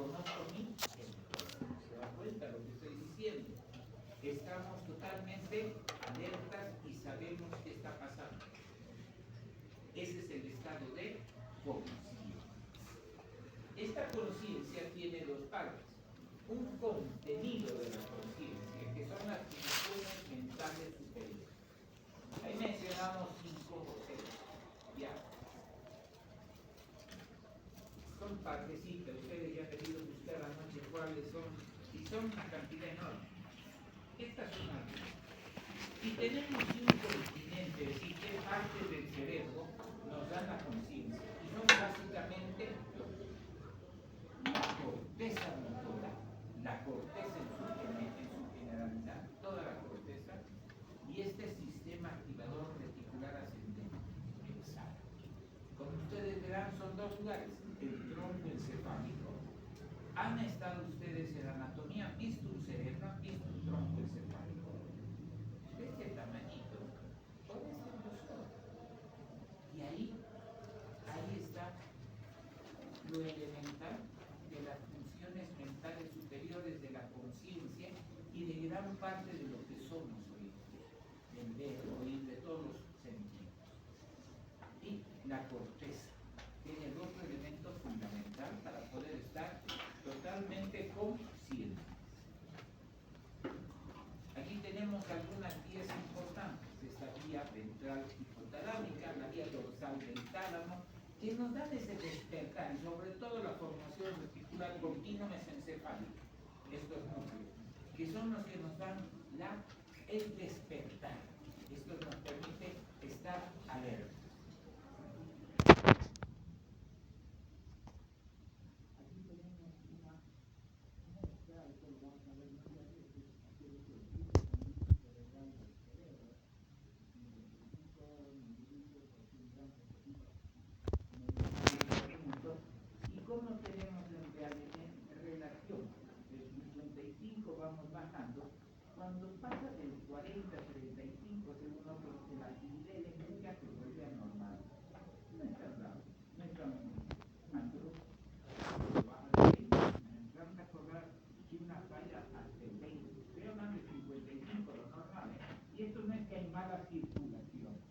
conozco mi entorno. ¿Se da cuenta lo que estoy diciendo? Estamos totalmente alertas y sabemos qué está pasando. Ese es el estado de conciencia. Esta conciencia tiene dos partes. Un contenido de la conciencia, que son las funciones mentales superiores. Ahí mencionamos 5 o 6. Ya. Son partecitas, ustedes ya han debido buscar anoche cuáles son, y son una cantidad enorme. Estas son algunas. Y tenemos un continente, es decir, qué parte del cerebro nos da la conciencia. Y son básicamente la corteza motora, la corteza en su generalidad, toda la corteza, y este sistema activador reticular ascendente, el SAR. Como ustedes verán, son dos lugares, el tronco encefálico. ¿Han estado ustedes en anatomía? ¿Han visto un cerebro? ¿Han visto un tronco encefálico? De este tamañito, puede ser solo. Y ahí está lo elemental de las funciones mentales superiores de la conciencia y de gran parte de lo que somos hoy, del ver, oír, de todos los sentidos. Y la corteza tiene el otro elemento fundamental para poder estar totalmente conscientes. Aquí tenemos algunas vías importantes, esta vía ventral hipotalámica, la vía dorsal del tálamo, que nos dan ese despertar, y sobre todo la formación reticular continua mesencefálica, estos núcleos, que son los que nos dan el despertar. Esto nos permite estar alerta. ¿Y cómo tenemos en relación? Del 55 vamos bajando. Cuando pasa del 40 a 35 segundos, pues la actividad eléctrica se vuelve anormal. No es tan raro, no es tan antro. Baja de 20. Me encanta acordar que una falla hasta el 20. Estoy hablando de 55, lo normal. Y esto no es que hay mala circulación.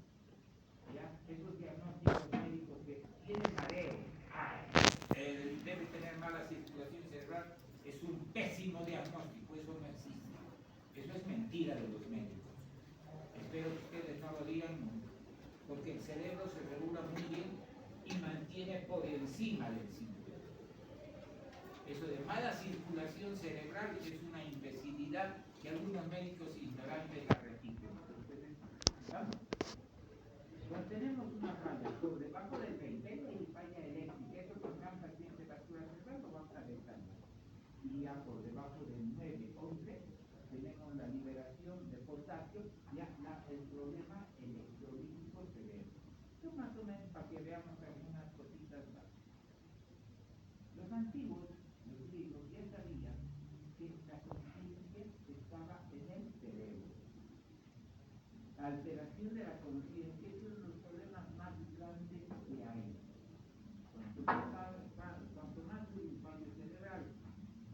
¿Ya? Esos diagnósticos médicos que tiene mareo, debe tener mala circulación cerebral, es un pésimo diagnóstico, eso no existe. Eso es mentira de los médicos. Espero que ustedes no lo digan nunca, porque el cerebro se regula muy bien y mantiene por encima del cinturón. Eso de mala circulación cerebral es una imbecilidad que algunos médicos ignorantes la repiten. ¿Vamos? Cuando tenemos una falla por debajo del 20 y falla eléctrica, eso con gran paciente vascular cerebral lo vamos a dejar. Y ya por debajo del 9, 11, tenemos la liberación de potasio, ya el problema electrolítico severo. Esto más o menos para que veamos algunas cositas más. Los antiguos, los griegos, ya sabían que la conciencia estaba en el cerebro. La alteración de la conciencia es uno de los problemas más grandes que hay. Cuanto más dure un fallo cerebral,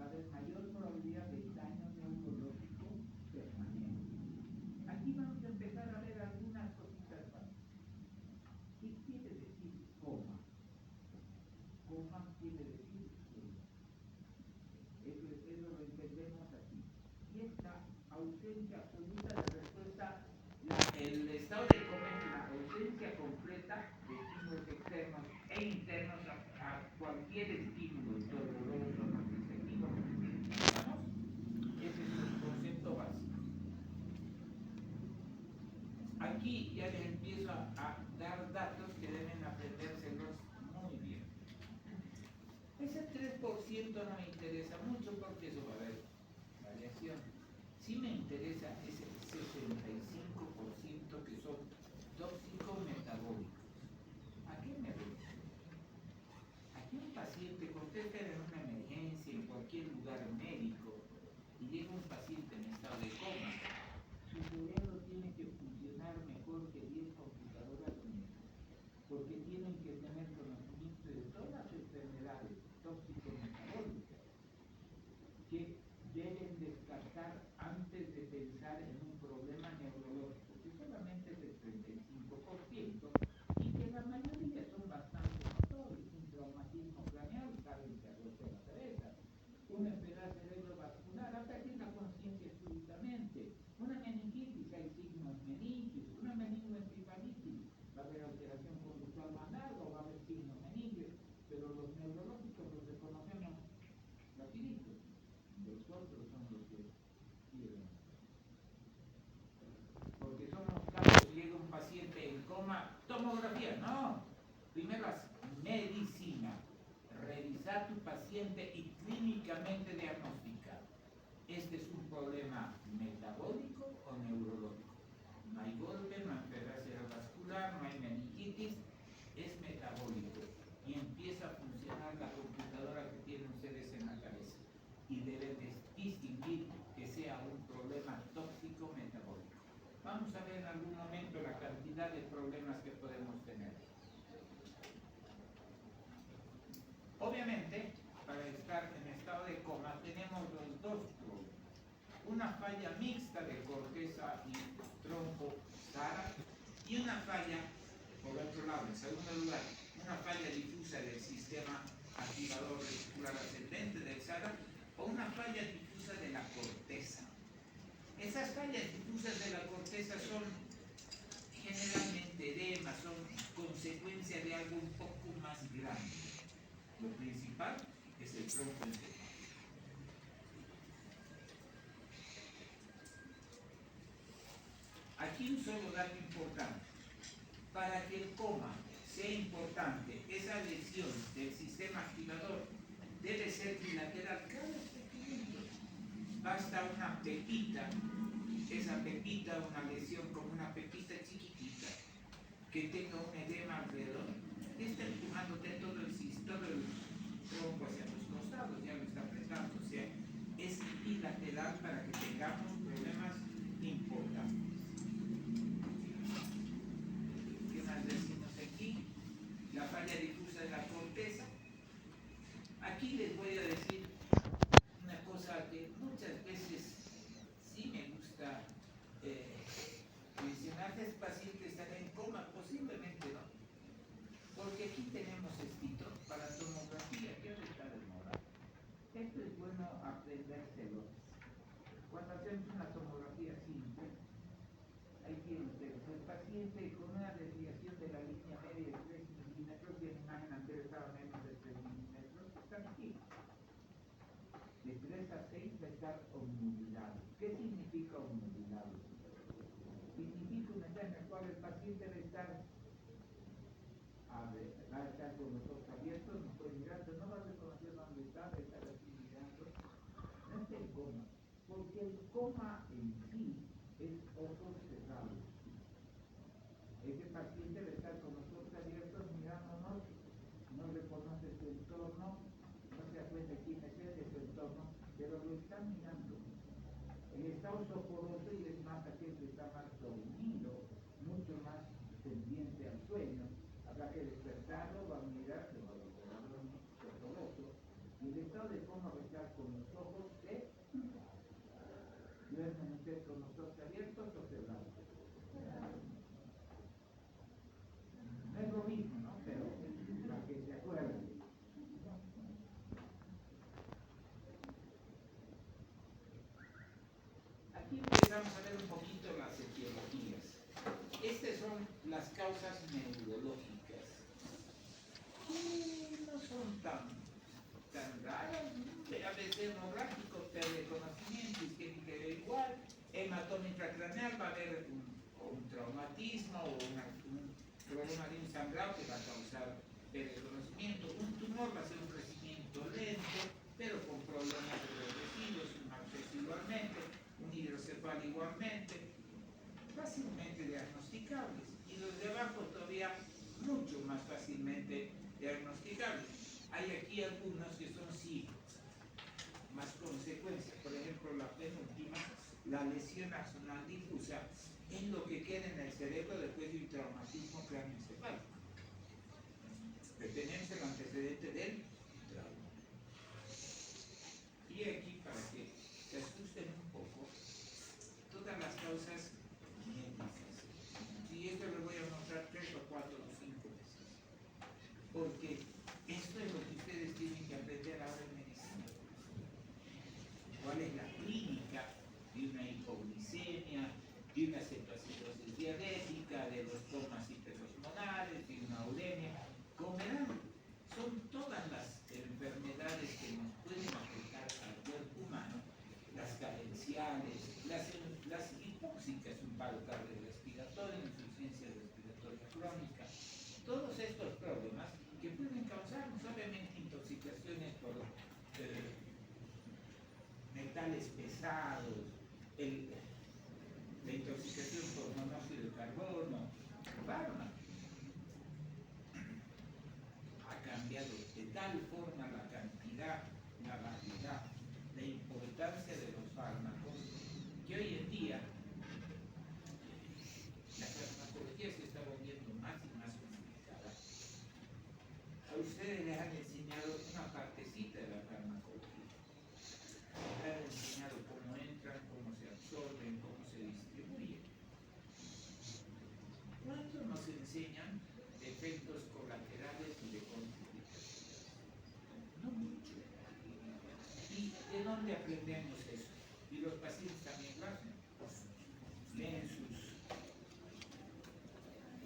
va a haber mayor probabilidad de daño neurológico permanente. Aquí vamos a empezar a ver algunas cositas más. ¿Qué quiere decir coma? Coma quiere decir sueño. Eso lo entendemos así. Y esta ausencia absoluta de respuesta, el estado de coma es la ausencia completa de estímulos externos e internos a cualquier estímulo doloroso, nocivo que necesitamos. Ese es el concepto básico. Aquí ya les empiezo a dar datos que deben aprendérselos muy bien. Ese 3% no me interesa mucho porque eso va a haber variación. Sí me interesa ese 65% que son tóxicos metabólicos. ¿A qué me refiero? Aquí un paciente contesta en una emergencia en cualquier lugar médico y llega un paciente en estado de coma. Su cerebro tiene que funcionar mejor que 10 computadoras únicas, porque tienen que tener conocimiento de todas las enfermedades tóxico-metabólicas está tu paciente y clínicamente diagnosticado. Este es un problema metabólico o neurológico. No hay golpe, no hay enfermedad cerebrovascular, no hay meningitis, es metabólico. Y empieza a funcionar la computadora que tienen ustedes en la cabeza. Y deben distinguir que sea un problema tóxico metabólico. Vamos a ver en algún momento la cantidad de problemas que podemos tener. Obviamente, para estar en estado de coma tenemos los dos problemas. Una falla mixta de corteza y tronco SARA y una falla, por otro lado, en segundo lugar, una falla difusa del sistema activador reticular ascendente del SARA o una falla difusa de la corteza. Esas fallas difusas de la corteza son generalmente edemas, son consecuencia de algo un poco más grande. Lo principal es el tronco entero. Aquí un solo dato importante. Para que el coma sea importante, esa lesión del sistema activador debe ser bilateral cada segundo. Basta una pepita, esa pepita, una lesión como una pepita chiquitita, que tenga un edema alrededor, que está empujándote todo el tronco hacia los costados, ya lo está apretando, o sea, es bilateral para que tengamos problemas importantes. ¿Qué más decimos aquí? La falla difusa de la corteza. Aquí les voy a decir una cosa que muchas veces sí me gusta mencionar. Este paciente estará en coma, posiblemente no, porque aquí tenemos esto para tomografía, que ahora está de moda. Esto es bueno aprendérselo. Cuando hacemos una tomografía simple, ahí tienen ustedes el paciente con una desviación de la línea media de 3 milímetros, y en la imagen anterior estaba menos de 3 milímetros, están aquí. De 3 a 6 va a estar obnubilado. ¿Qué significa obnubilado? Significa un estado en el cual el paciente debe estar, va a estar con los ojos abiertos, no puede mirar, pero no va a reconocer dónde está, debe estar así mirando. No es el coma, porque el coma en sí es ojos cerrados. Ese paciente debe estar con los ojos abiertos mirándonos, no reconoce su entorno, no se acuerda quién es él de su entorno, pero lo está mirando. El estado soporoso, y es más aquel que está más dormido, mucho más pendiente al sueño, habrá que despertarlo, va a mirar, se va a volver a dormir, soporoso. Y el estado de coma va a estar con los ojos que duermen ustedes con los ojos abiertos o cerrados. No es lo mismo, ¿no? Pero para que se acuerden. Aquí empezamos a ver un poquito las etiologías. Estas son las causas neurológicas. Y no son tan raras. A veces hemorrágico, pérdida de conocimiento, isquémica igual, hematoma intracraneal, va a haber un traumatismo o un problema de un sangrado que va a causar pérdida de conocimiento. Un tumor va a ser un crecimiento lento, pero con problemas progresivos, residualmente, un hidrocefalia igualmente, fácilmente diagnosticables. Y los de abajo todavía mucho más fácilmente diagnosticables. Hay aquí algunos que son sí más consecuencias. Por ejemplo, la penúltima, la lesión axonal difusa, en lo que queda en el cerebro después de un traumatismo craneoencefálico. Tenemos el antecedente del trauma. Y aquí, para que se asusten un poco, todas las causas médicas. Y esto lo voy a mostrar 3 o 4 o 5 veces. Porque esto es lo que ustedes tienen que aprender ahora en medicina. ¿Cuál es la clínica de una hipoglicemia, de una cetoacidosis diabética, de los comas hiperosmolares, de una uremia? Comerán. Son todas las enfermedades que nos pueden afectar al cuerpo humano, las carenciales, las hipóxicas, un paro cardiorrespiratorio, insuficiencia respiratoria crónica. Todos estos problemas que pueden causarnos obviamente intoxicaciones metales pesados, la intoxicación por monóxido de carbono, fármaco. Ha cambiado de tal forma la cantidad, la variedad, la importancia de los fármacos, que hoy en día la farmacología se está volviendo más y más complicada. A ustedes les han enseñado una partecita de la farmacología. Les han enseñado cómo entran, cómo se absorben, cómo se distribuyen. ¿Cuánto nos enseñan de efectos colaterales y de contraindicaciones? No mucho. ¿Y de dónde aprendemos eso? Y los pacientes también lo hacen. Leen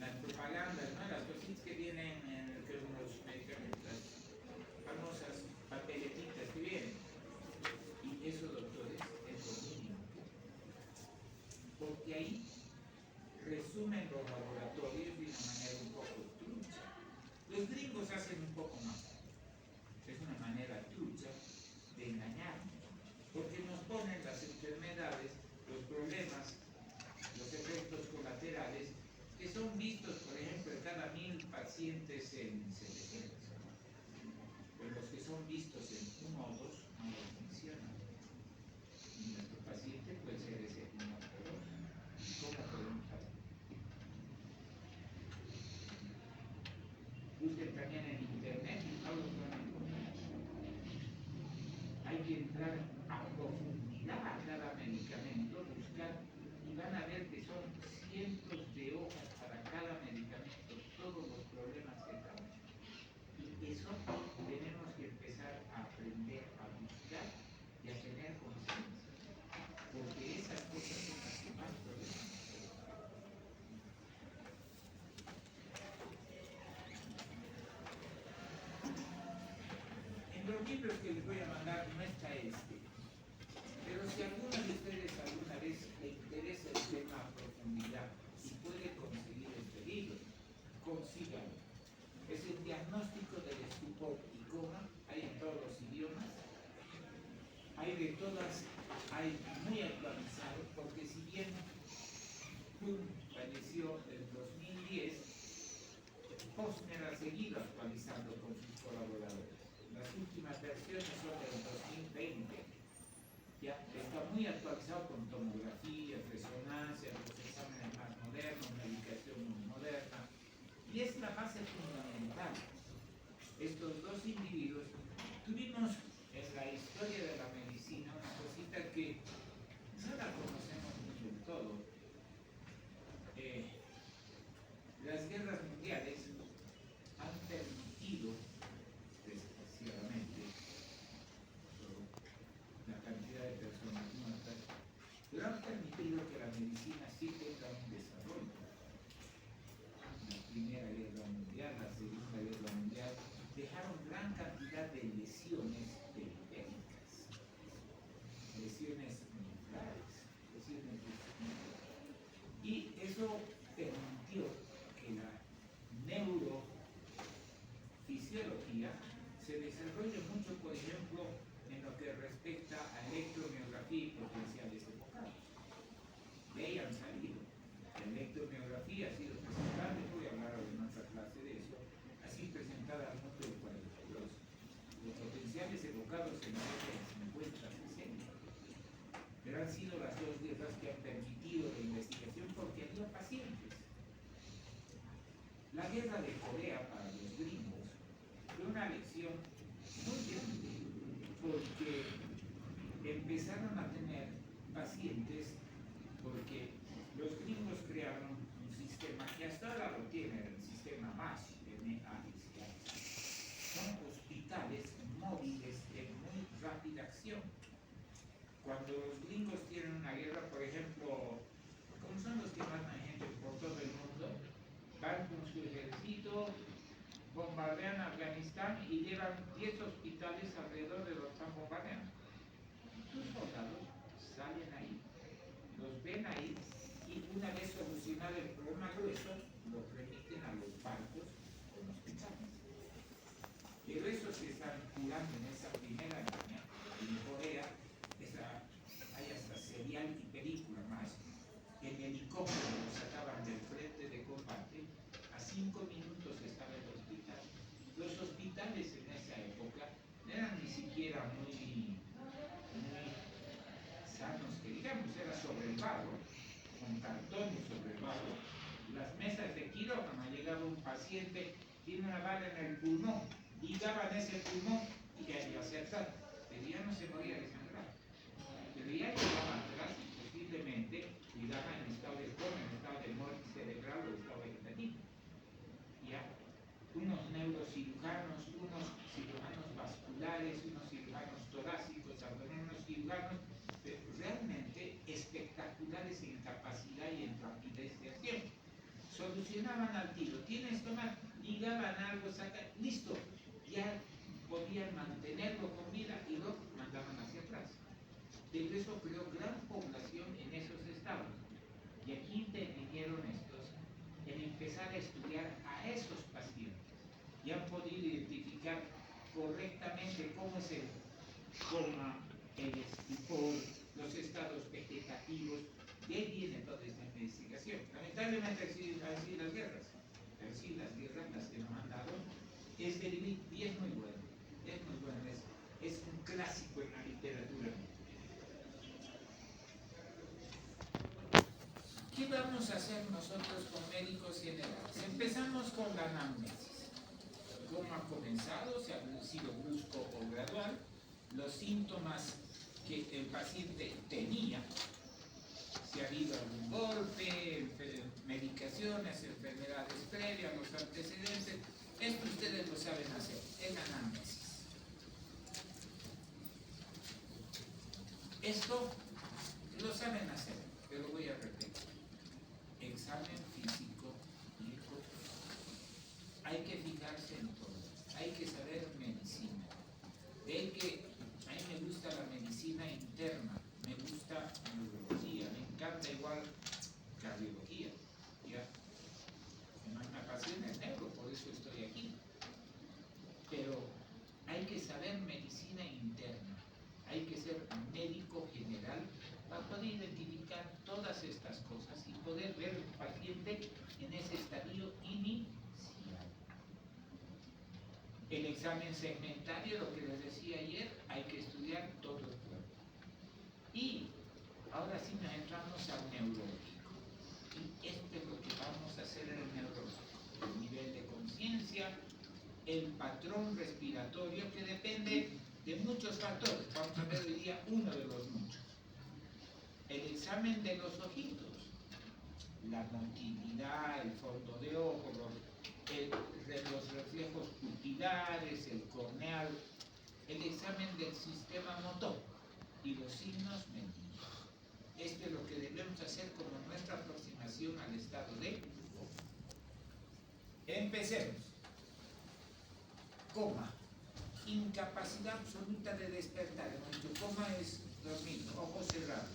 las propagandas, ¿no? Las cositas que vienen en los medicamentos, las famosas papeletitas que vienen. Y eso, doctores, es lo mínimo. Porque ahí resumen los laboratorios de una manera un poco trucha. Los gringos hacen un poco más. Es una manera trucha de engañarnos. Porque nos ponen las enfermedades, los problemas, los efectos colaterales, que son vistos, por ejemplo, en cada 1000 pacientes en 700. Pero los que son vistos en 1 o 2 no los mencionan. Y nuestro paciente puede ser ese 1 o 2. ¿Cómo podemos saber? Busquen también en internet y no los van a encontrar. Hay que entrar a profundidad a cada medicamento, buscar, y van a ver que son cientos de hojas para cada medicamento, todos los problemas que causan. Y eso tenemos que empezar a aprender a buscar y a tener conciencia, porque esas cosas son las que más problemas. En los libros que les voy a mandar no está este, pero si alguno de ustedes alguna vez le interesa el tema a profundidad y puede conseguir este libro, consígalo. Es el diagnóstico del estupor y coma, hay en todos los idiomas, hay de todas, hay muy actualizados, porque si bien Kuhn falleció en 2010, Posner ha seguido actualizando con sus colaboradores. Las últimas versiones son del 2020. Ya está muy actualizado con tomografías, resonancias, los exámenes más modernos, medicación muy moderna. Y es la base fundamental. Estos dos individuos tuvimos en la historia de la medicina una cosita que no la conocemos mucho del todo. Las guerras mundiales han permitido, desgraciadamente, la cantidad de personas muertas, pero han permitido que la medicina sí tenga un desarrollo. La Primera Guerra Mundial, la Segunda Guerra Mundial, dejaron gran cantidad de lesiones periféricas, lesiones militares, lesiones de... Y eso permitió que la neurofisiología se desarrolle mucho, por ejemplo, en lo que respecta a electromiografía y potenciales evocados. De ahí han salido. La electromiografía ha sido presentada, voy a hablar en otra clase de eso, así presentada al mundo del 42. Los potenciales evocados en la década de 50, 60. Pero han sido las dos guerras que han permitido la investigación porque había pacientes. La guerra de Corea para los gringos fue una lección muy grande porque empezaron a tener pacientes porque los gringos crearon un sistema que hasta ahora lo tienen, el sistema MASH, son hospitales móviles de muy rápida acción. Cuando los gringos tienen una guerra, por ejemplo, como son los que matan gente por todo el mundo, van con su ejército, bombardean Afganistán y llevan 10 hospitales alrededor de los que están bombardeando. Sus soldados salen ahí, los ven ahí y una vez solucionado el problema grueso, los remiten a los barcos con hospitales. Pero esos que están curando en esa primera línea, en Corea, esa una bala en el pulmón, y daban ese pulmón y ya iba a acertar, pero ya no se podía desangrar. Pero ya llevaban atrás y posiblemente cuidaban en estado de coma, en estado de muerte cerebral o estado vegetativo. Ya, unos neurocirujanos, unos cirujanos vasculares, unos cirujanos torácicos, unos cirujanos realmente espectaculares en capacidad y en rapidez de acción. Solucionaban al tiro, tienes tomar, ligaban algo, sacan, listo, ya podían mantenerlo con vida y lo mandaban hacia atrás. De eso creó gran población en esos estados. Y aquí intervinieron estos en empezar a estudiar a esos pacientes y han podido identificar correctamente cómo es el coma, el estupor, los estados vegetativos. De ahí viene toda esta investigación. Lamentablemente han sido las guerras, pero sí las guerras las que nos han dado es verídico y es muy bueno. Es muy bueno, es un clásico en la literatura. ¿Qué vamos a hacer nosotros con médicos generales? Empezamos con la anamnesis. ¿Cómo ha comenzado? Si ha sido brusco o gradual. Los síntomas que el paciente tenía, si ha habido algún golpe, medicaciones, enfermedades previas, los antecedentes. Esto ustedes lo saben hacer, es la anamnesis. Esto lo saben hacer, pero voy a repetir. Examen físico y ecoturismo. Hay que fijarse en todo, hay que saber medicina. De que a mí me gusta la medicina interna, me gusta neurología, me encanta igual cardiología. ¿Ya? Me apasiona el neuro, por eso estoy aquí. Pero hay que saber medicina interna, hay que ser médico general para poder identificar todas estas cosas y poder ver al paciente en ese estadio inicial. El examen segmentario, lo que les decía ayer, hay que estudiar todo el cuerpo. Y ahora sí nos entramos al neurológico. Y esto es lo que vamos a hacer en el neurológico. El nivel de conciencia, el patrón respiratorio, que depende de muchos factores. Vamos a ver hoy día uno de los muchos. El examen de los ojitos, la motilidad, el fondo de ojo, los reflejos pupilares, el corneal, el examen del sistema motor y los signos menores. Esto es lo que debemos hacer como nuestra aproximación al estado de coma. Empecemos. Coma. Incapacidad absoluta de despertar. Nuestro coma es dormir, ojos cerrados.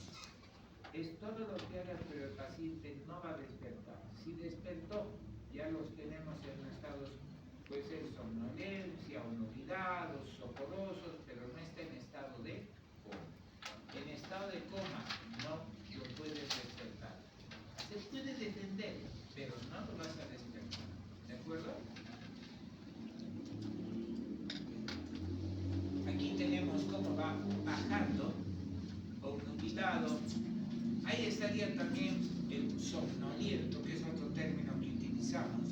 Es todo lo que haga, pero el paciente no va a despertar. Si despertó, ya los tenemos en estados, puede ser somnolencia, olvidados, soporosos, pero no está en estado de coma. En estado de coma no lo puedes despertar. Se puede defender, pero no lo vas a despertar. ¿De acuerdo? Aquí tenemos cómo va bajando, obnubilado. Ahí estaría también el somnoliento, que es otro término que utilizamos.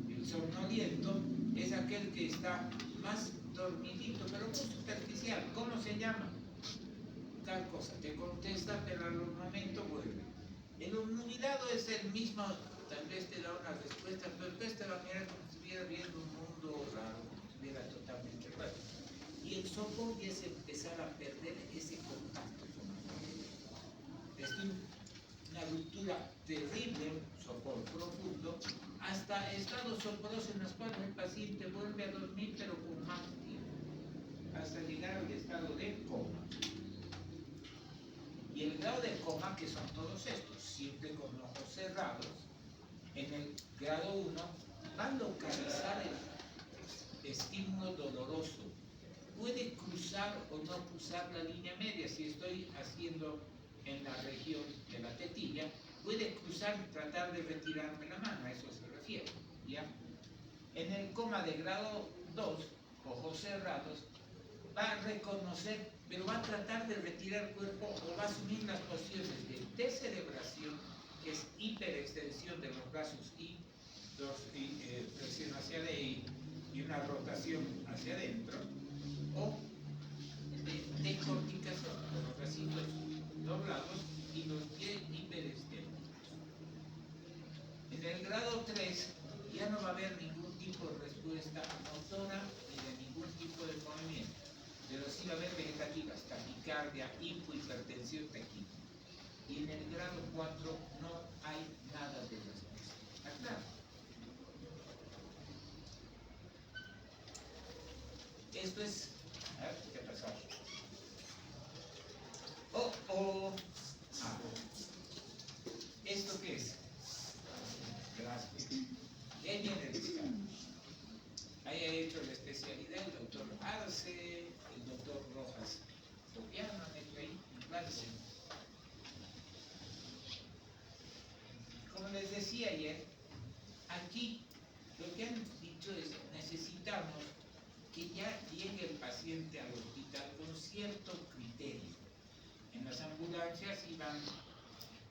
El somnoliento es aquel que está más dormidito, pero muy superficial. ¿Cómo se llama? Tal cosa. Te contesta, pero al momento vuelve. El obnubilado es el mismo, tal vez te da una respuesta, pero después te va a mirar como si estuviera viendo un mundo raro, como si estuviera totalmente raro. Y el sopor es empezar a perder ese contacto con el mundo. Es una ruptura terrible, sopor profundo, hasta estados soporosos en los cuales el paciente vuelve a dormir, pero con más tiempo, hasta llegar al estado de coma. Y el grado de coma, que son todos estos, siempre con ojos cerrados, en el grado 1, va a localizar el estímulo doloroso. Puede cruzar o no cruzar la línea media. Si estoy haciendo en la región de la tetilla, puede cruzar y tratar de retirarme la mano, a eso se refiere, ¿ya? En el coma de grado 2, ojos cerrados, va a reconocer, pero va a tratar de retirar el cuerpo o va a asumir las posiciones de descerebración, que es hiperextensión de los brazos y flexión hacia la y y una rotación hacia adentro, o de decorticación, con los bracitos doblados y los pies hiperestéticos. En el grado 3 ya no va a haber ningún tipo de respuesta motora ni de ningún tipo de movimiento, pero sí va a haber vegetativas, taquicardia, hipohipertensión, taquicardia. Y en el grado 4 no hay nada de respuesta. ¿Está claro? Esto es... A ver, ¿qué pasó? ¿Esto qué es? Gracias. Y ahí viene el escala. Ahí ha hecho la especialidad el doctor Arce, el doctor Rojas Sopiano, han hecho ahí un clase. Como les decía ayer, aquí lo que han dicho es necesitamos que ya llegue el paciente al hospital con cierto criterio. En las ambulancias iban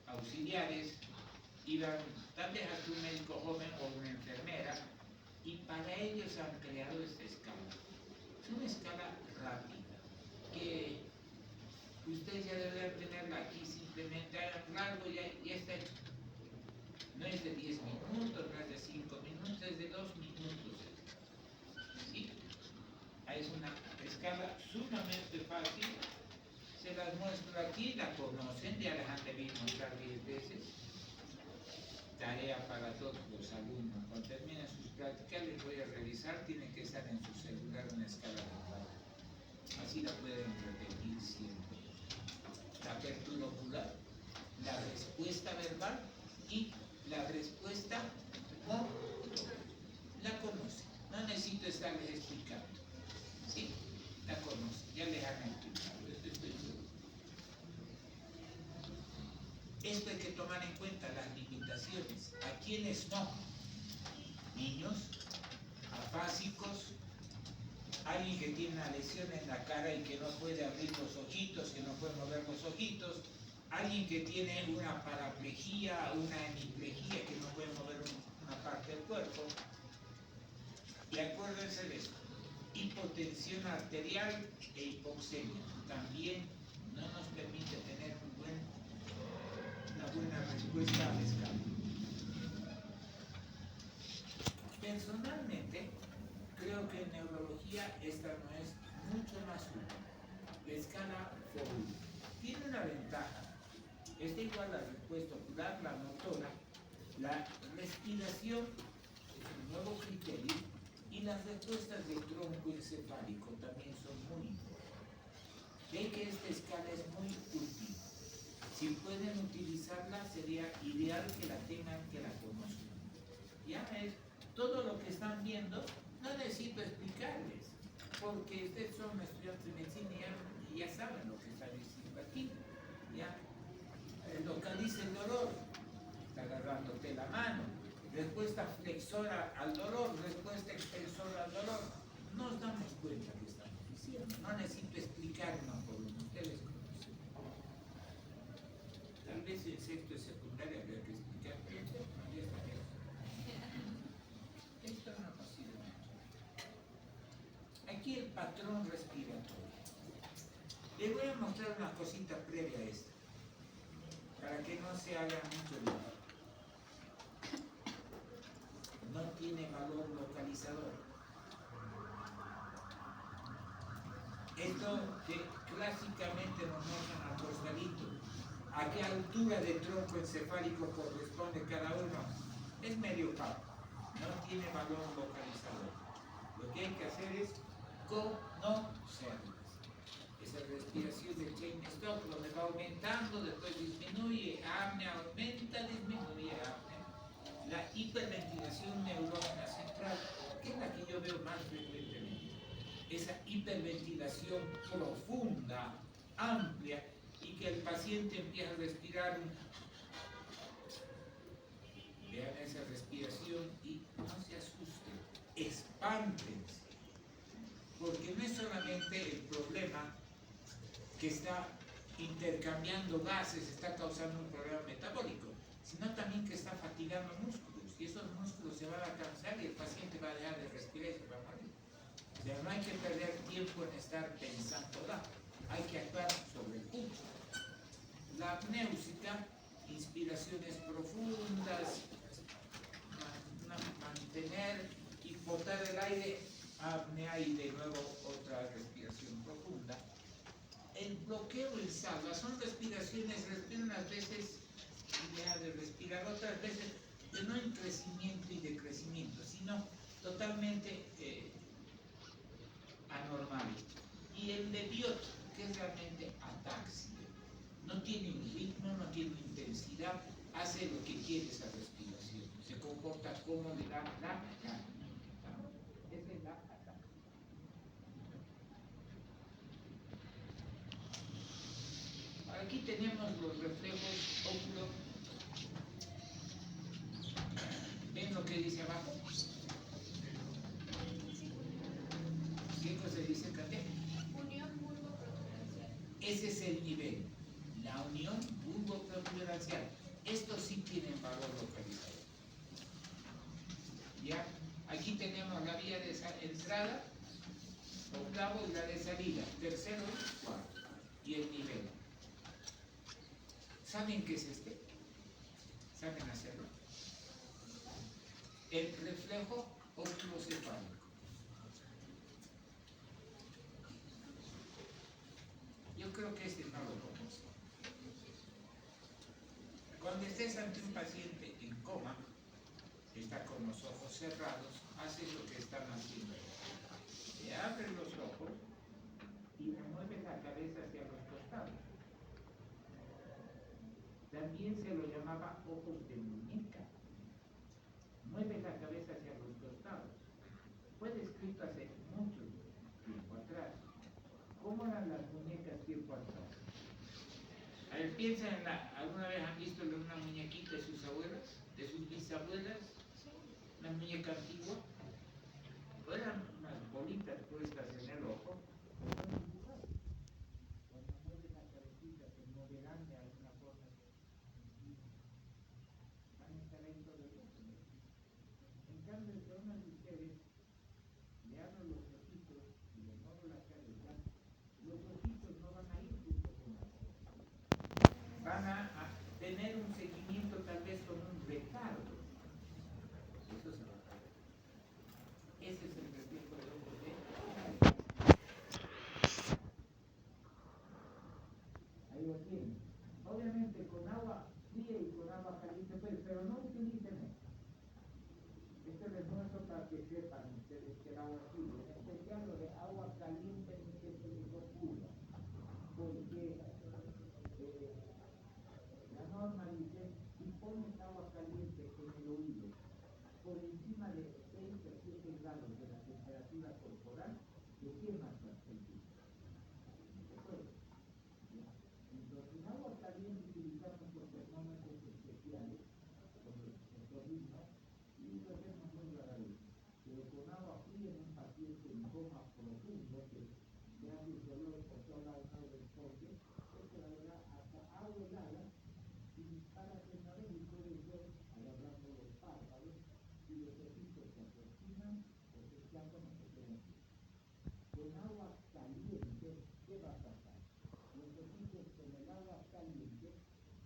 auxiliares, iban tal vez hasta un médico joven o una enfermera, y para ellos han creado esta escala. Es una escala rápida, que ustedes ya deberían tenerla aquí, simplemente hagan algo, ya está hecho. No es de 10 minutos, no es de 5 minutos, es de 2 minutos. ¿Sí? Es una escala sumamente fácil. Se las muestro aquí, la conocen, ya les han debido mostrar 10 veces. Tarea para todos los alumnos. Cuando terminen sus prácticas les voy a revisar, tienen que estar en su celular una escala de 4. Así la pueden repetir siempre. La apertura ocular, la respuesta verbal y la respuesta motora. La conoce, no necesito estarles explicando. ¿Sí? La conoce, ya les han explicado, esto estoy seguro. Esto hay que tomar en cuenta las limitaciones. ¿A quiénes no? Niños, afásicos, alguien que tiene una lesión en la cara y que no puede abrir los ojitos, que no puede mover los ojitos, alguien que tiene una paraplejía, una hemiplejía, que no puede mover una parte del cuerpo. Y acuérdense de esto, hipotensión arterial e hipoxemia también no nos permite tener una buena respuesta al escala. Personalmente, creo que en neurología esta no es mucho más útil. La escala FOUL tiene una ventaja. Está igual la respuesta ocular, la motora, la respiración es un nuevo criterio y las respuestas del tronco encefálico también son muy importantes. Ve que esta escala es muy útil. Si pueden utilizarla sería ideal que la tengan, que la conozcan. Ya es todo lo que están viendo, no necesito explicarles, porque ustedes son estudiantes de medicina y ya saben lo que está diciendo aquí. ¿Ya? Localiza el dolor, está agarrándote la mano, respuesta flexora al dolor, respuesta extensora al dolor. Nos damos cuenta que estamos diciendo, no necesito explicar una por una, ustedes conocen. Tal vez en sexto y secundaria habría que explicar, pero en sexto ya está bien. Esto no ha sido mucho. Aquí el patrón respiratorio. Les voy a mostrar una cosita previa a esta, para que no se haga mucho lío. No tiene valor localizador. Esto que clásicamente nos muestran al costadito. ¿A qué altura de tronco encefálico corresponde cada uno? Es medio papo. No tiene valor localizador. Lo que hay que hacer es conocerlas. Esa respiración del chain stop, donde va aumentando, después disminuye, apnea aumenta, disminuye, apnea. La hiperventilación neurógena central, que es la que yo veo más frecuentemente. Esa hiperventilación profunda, amplia, y que el paciente empieza a respirar. Vean esa respiración y no se asusten, espántense, porque no es solamente el problema que está intercambiando gases, está causando un problema metabólico, sino también que está fatigando músculos. y esos músculos se van a cansar y el paciente va a dejar de respirar y se va a morir. O sea, no hay que perder tiempo en estar pensando, hay que actuar sobre el punto. La apnéusica, inspiraciones profundas, mantener y botar el aire, apnea y de nuevo otra respiración profunda. El bloqueo y salva son respiraciones, respiran a veces idea de respirar, otras veces de no en crecimiento y decrecimiento, sino totalmente anormal. Y el Leviot, que es realmente ataxia, no tiene un ritmo, no tiene intensidad, hace lo que quiere esa respiración, se comporta como le da la gana. Esa es la ataxia. Aquí tenemos los reflejos óculos. ¿Ven lo que dice abajo? ¿Qué cosa dice Cate? Unión bulbo-protuberancial. Ese es el nivel. La unión bulbo-protuberancial. Estos sí tienen valor localizador. ¿Ya? Aquí tenemos la vía de entrada, octavo, y la de salida, tercero, cuarto. Y el nivel. ¿Saben qué es este? ¿Saben hacerlo? El reflejo oculocefálico. Yo creo que este no lo conozco. Cuando estés ante un paciente en coma, que está con los ojos cerrados, haces lo que están haciendo. Se abren los ojos y mueves la cabeza hacia los costados. También se lo llamaba ojos de muñeca. Mueves la cabeza hacia los costados. Fue descrito hace mucho tiempo atrás. ¿Cómo eran las muñecas tiempo atrás? A ver, piensa en ¿alguna vez han visto una muñequita de sus abuelas? ¿De sus bisabuelas? Una muñeca antigua. Eran unas bolitas puestas en el ojo. Cuando mueven la cabecita, se moverán de alguna forma. Van a estar ahí todo el ojo. En cambio, si a una de ustedes le abro los ojitos y le muevo la cabeza, los ojitos no van a ir junto con la cabeza. Van a tener un seguimiento tal vez con un retardo. Eso se va a hacer. Ese es el reflejo de ojos de ahí lo tienen. Obviamente con agua fría y con agua caliente, pero no utilicen esto. Esto les muestro para que sepan ustedes que el agua fría, en especial lo de agua caliente ni que se les ocurra, porque la norma dice, si pones agua caliente en el oído por encima de 6 o 7 grados de la temperatura corporal, te quemas las células. Entonces, en agua caliente utilizamos los termómetros especiales, como el otorrino, y lo hacemos muy rara vez. Pero con agua fría en un paciente en coma profundo, que hace el dolor por toda la zona del corte, esto la verdad hasta agua helada y dispara en la vez y puedes ver, agarrando los párpados, y los ojitos se aproximan o se escapan o se quedan. Con agua caliente, ¿qué va a pasar? Los ojitos con el agua caliente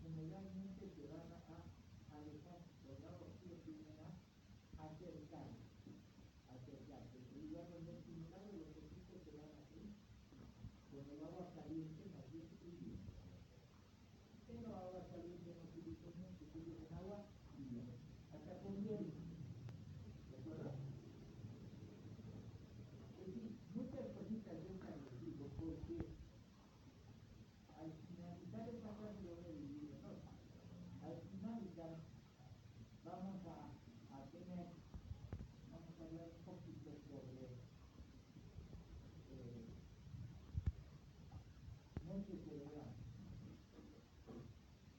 generalmente se van a alejar, los agua fría tienden a acercarse. En lugar de estimular, los ojitos se van a abrir. Con el agua caliente más bien fría. Pero agua caliente no utilizo mucho, utilizan agua fría. Hasta con hielo. ¿De acuerdo? Es decir, muchas cositas de estas les digo porque al finalizar esta clase lo voy a dividir en dos. Al finalizar vamos a hablar un poquito sobre noche cerebral.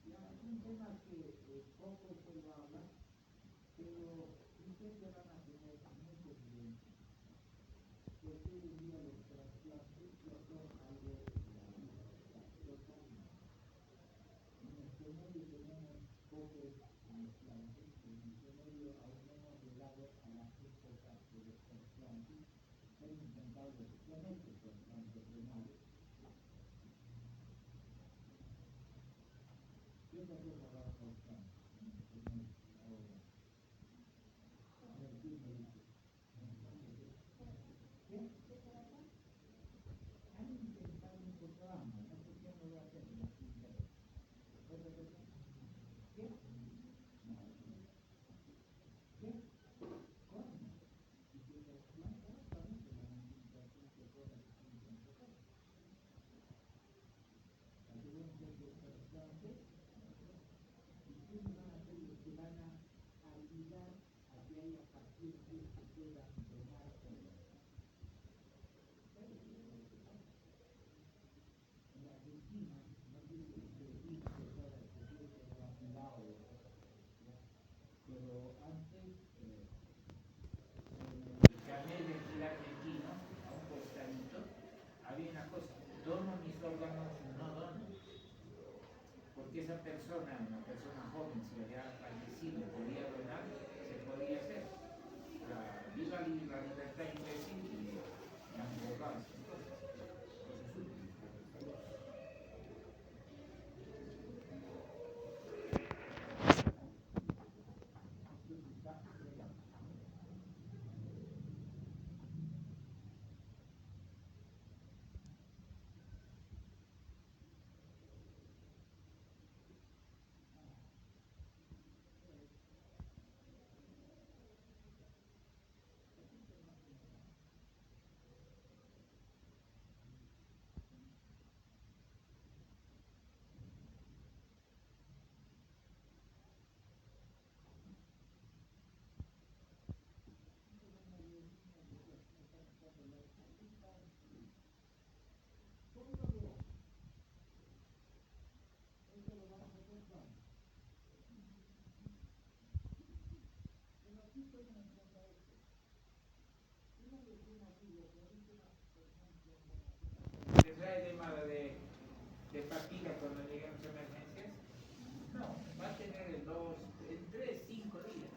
Ya es un tema que poco se lo habla, pero ustedes van a tener mucha evidencia. Porque hoy en día los trasplantes ya son algo de la vida, totalmente. En este medio tenemos pocos trasplantes, en este medio Porque esa persona, una persona joven, si había fallecido, podía donar, se podía hacer. Viva la libertad imbécil y la abogada. ¿Se trae llamada de fatiga cuando lleguemos a emergencias? No, va a tener en 3, 5 días.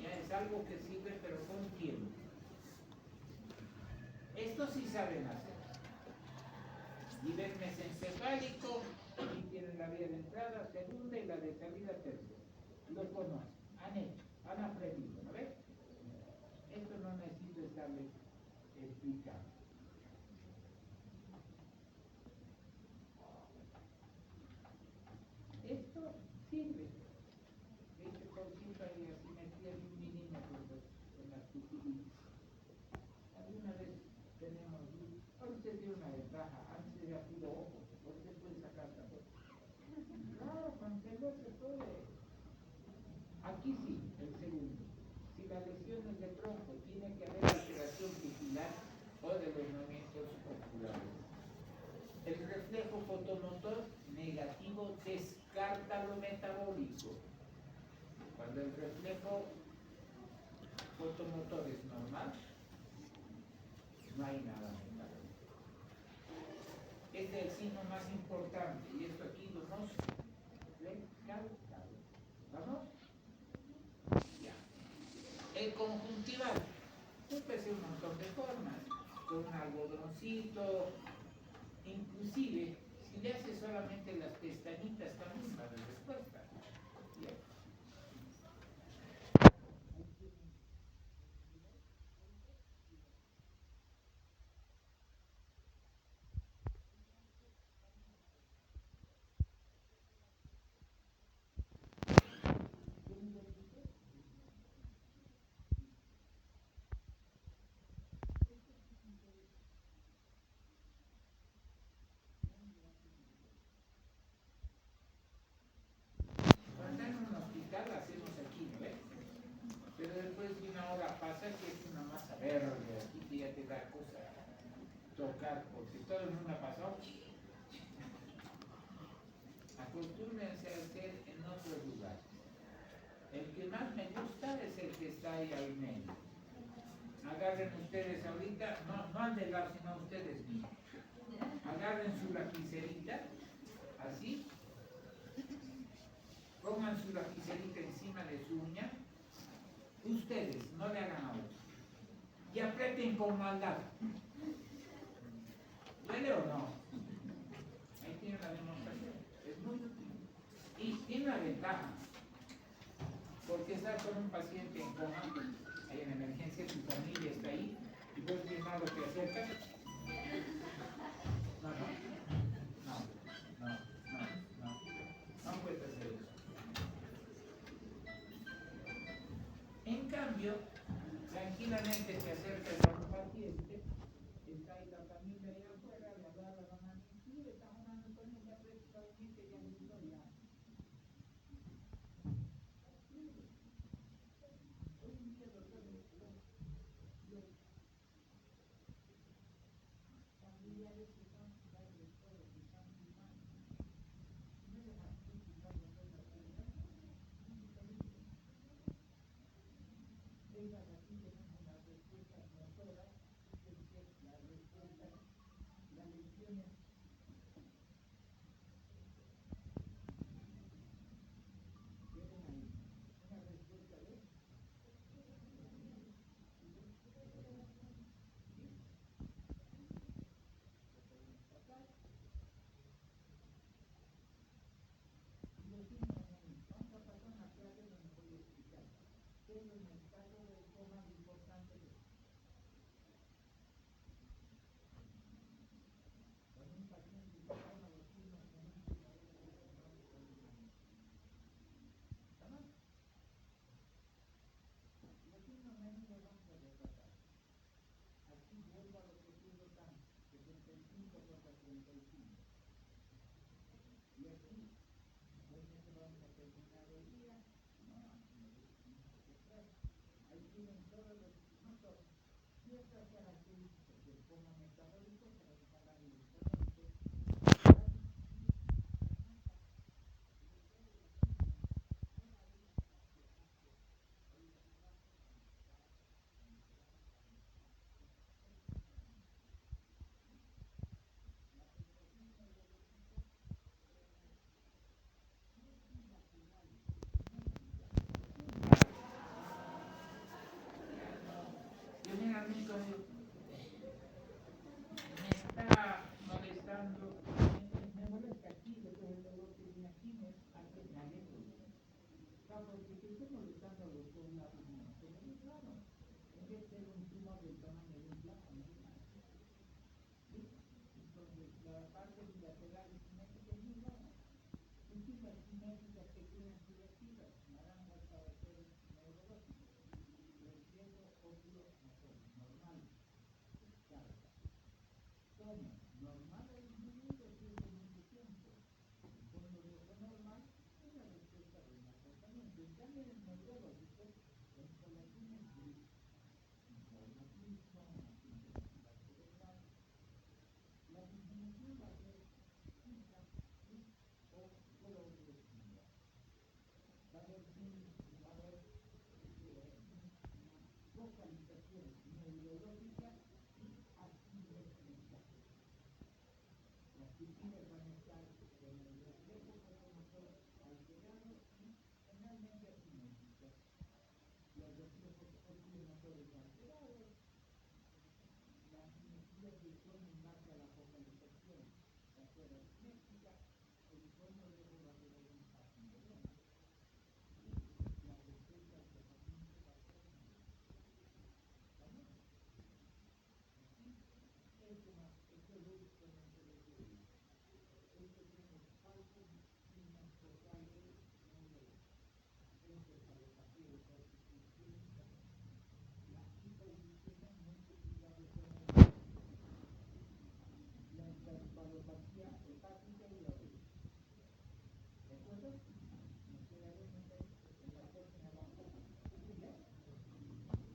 Ya es algo que sirve, pero con tiempo. Esto sí saben hacer. Nivel mesencefálico, aquí tienen la vía de entrada, segunda y la de salida tercera. Lo conocen, han aprendido, ¿no ves? Esto no necesito estarles explicando. Esto sirve. 20% de asimetría de un milímetro con las pupilitas. Alguna vez tenemos, hoy se dio una ventaja, antes era puro ojo, hoy se puede sacar también. Claro, con celos se puede. Aquí sí, el segundo. Si la lesión es de tronco, tiene que haber alteración pupilar o de los movimientos oculares. El reflejo fotomotor negativo descarta lo metabólico. Cuando el reflejo fotomotor es normal, no hay nada metabólico. Este es el signo más importante y esto aquí lo hemos recalcado. ¿Vamos? Ya. El conjuntival puede ser un montón de formas, con un algodoncito, inclusive si le hace solamente las pestañitas también va a haber respuesta. Bien. Cuando en un hospital hacemos aquí, ¿no ves? Pero después de una hora pasa que es una masa verde, aquí que ya te da cosa tocar, porque todo el mundo ha pasado. Acostúmbrense a hacer en otros lugares. El que más me gusta es el que está ahí al medio. Agarren ustedes ahorita, no al de lado, sino ustedes mismos. Agarren su lapicerita, así. Pongan su lapicerita encima de su uña. Ustedes, no le hagan a otros. y aprieten con maldad. ¿Duele o no? Ahí tiene la demostración. Es muy útil. Y tiene una ventaja. Porque estás con un paciente en coma, ahí en emergencia, tu familia está ahí, y vos bien malo te acercas. No, no, no, no, no, no, no puedes hacer eso. En cambio, tranquilamente te acercas a un paciente, está ahí la familia ahí afuera, le habla a la mamá, inclusive está hablando con ella, prácticamente ya no historia. Hoy en día los familiares que están jugando todo, que están filmando, no dejan publicar las cosas que le dan. Ellas aquí tenemos las respuestas motoras, las respuestas, las lecciones. Tienen ahí una respuesta de los signos. Vamos a pasar una clase donde voy a explicar. Pero en el caso del coma, lo importante es cuando un paciente se toma los signos con un signo de ¿está mal? Los signos menos los vamos a repasar. Aquí vuelvo a lo que estuvo tan 75 contra 35. Y aquí, con eso vamos a terminar el día. Ahí tienen todos los, no todos, ciertas características del coma metabólico que nos van a dar directamente. Yo mira, amigo, me está molestando, me molesta aquí, después el dolor que viene aquí, me hace me alejo. Porque te estoy molestando a los dos lados, no, pero es raro. En vez de ser un tumor del tamaño de un plátano, ¿sí? Entonces, la parte bilateral y simétrica es muy rara. Y si las simétricas que tienen subjetivas, naranjas para ser neurológicos, el riesgo óseo motor, normal, claro. Tono, normal ha disminuido desde mucho tiempo. Cuando lo dejo normal, es la respuesta del mal tratamiento. En cambio, en el neurológico, la instalación es gris. Informatismo, actividad cerebral. La disminución va a ser fija o progresiva. Va a haber localización neurológica y asimétrica. Las pupilas van a estar con el reflejo fotomotor alterado y generalmente asimétricas. Los reflejos oculomotores alterados, la asimetría del sueño en base a la focalización va a ser asimétrica, el sueño luego va a tener un patrón. La respuesta al tratamiento va a ser ¿vale? Aquí, esto es exponente de teoría. Estos son los falsos signos focales neurológicos. Encefalopatía de corpus isquémica, la hipoglucemia, mucho cuidado con la encefalopatía hepática y la obesidad. ¿De acuerdo?